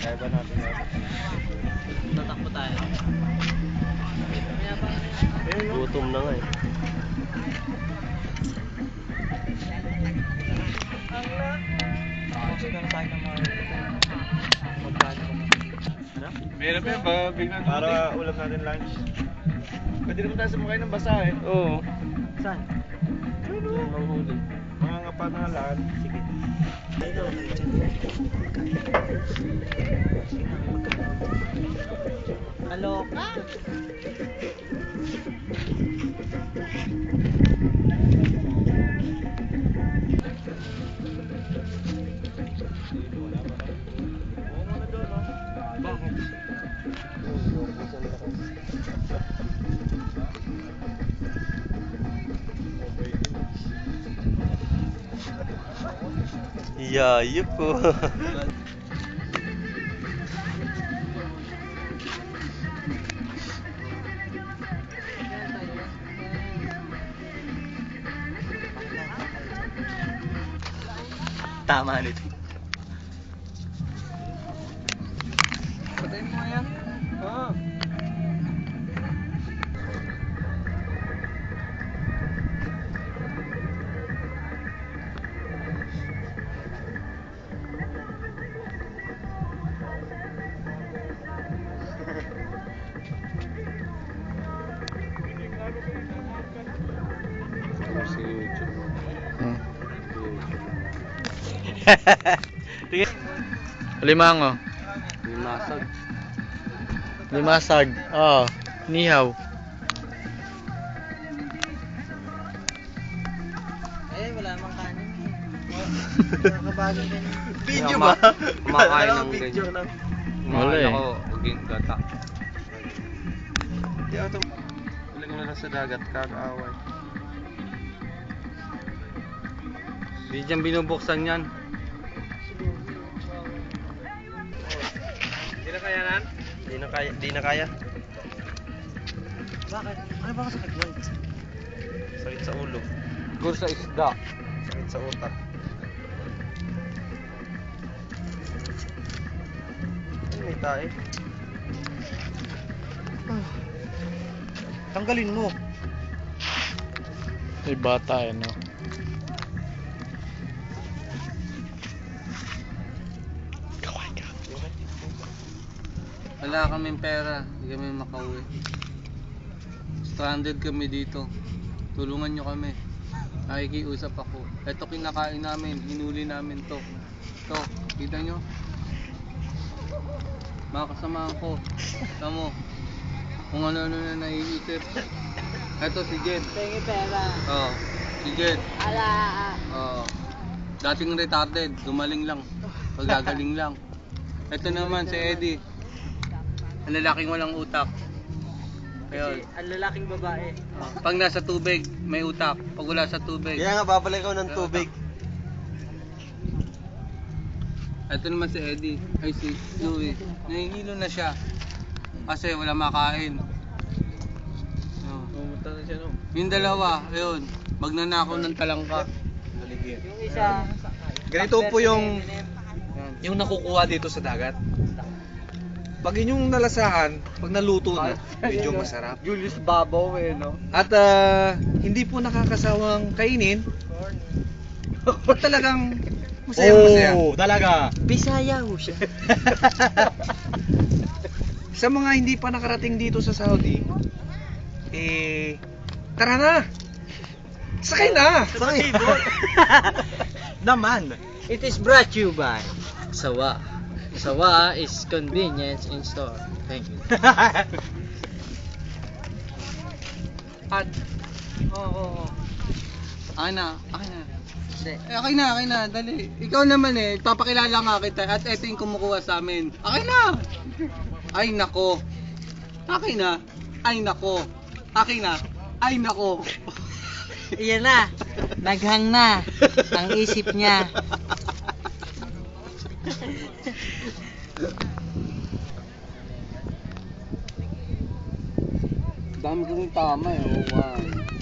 Kaya ba natin yan? Tatakbo tayo. Gutom na nga eh. Meron pa yun ba? Biglang Para ulam natin lunch. Pwede naman tayo sumakay ng basa eh. Oo. Saan? Yan ang huli. Mga ngapanalan. Sige. Aloka. Bakit? Yayip po. Tama nito. Patayin mo yan. Oo. Si YouTube. Limango. Limasag. Limasag. Oh, nihaw. Wala mang kanin. Nakabagay ka na. Video ba? Kumakain ng video lang. Wala eh. Ako, uging gata. Hindi ako ito. Ilang na lang sa dagat, kakaaway. Hindi dyan binubuksan yan. Hindi na kayanan? Di na kaya. Bakit? Ano ba kasakit mo? Sakit sa ulo. Siguro sa isda. Sakit sa utak. Ay, may tae. Tanggalin mo. May bata eh, no? Wala kaming pera, hindi kami makauwi. Stranded kami dito. Tulungan nyo kami. Nakikiusap ako. Ito kinakain namin, hinuli namin to. To, kita nyo? Mga kasamahan ko. Tama mo. Kung ano-ano na naiisip. Ito si Jed. Tingi pera. Oh, si Jed. Ala. Oh. Dating retarded, gumaling lang. Pagagaling lang. Ito naman si Eddie. Ang lalaking walang utak. Ayun. Ang lalaking babae. Pag nasa tubig, may utak. Pag wala sa tubig. Kaya nga, babalik ako ng tubig. Ito naman si Eddie. Ay si Louie. Nahihilo na siya. Kasi wala makain. Pumunta na siya, no? Yung dalawa, ayun. Magnanakaw ng talangka. Yung isa. Ganito po yung Yan. nakukuha dito sa dagat. Pag inyong nalasahan, pag naluto na, medyo masarap. Julius Babaw eh, no? At hindi po nakakasawang kainin. Pag talagang masaya. Talaga. Bisaya ho siya. Sa mga hindi pa nakarating dito sa Saudi, tara na! Sakay na! Sakay. Naman. It is brought to you by Sawa. Sawa is convenience in store. Thank you. At, oo. Akin na. Akin na, dali. Ikaw naman papakilala nga kita at ito yung kumukuha sa amin. Akin na! Ay nako. Akin na. Ay nako. Akin na. Ay nako. Iyan na. Naghang na. Ang isip niya. Dami kong tama eh. 1,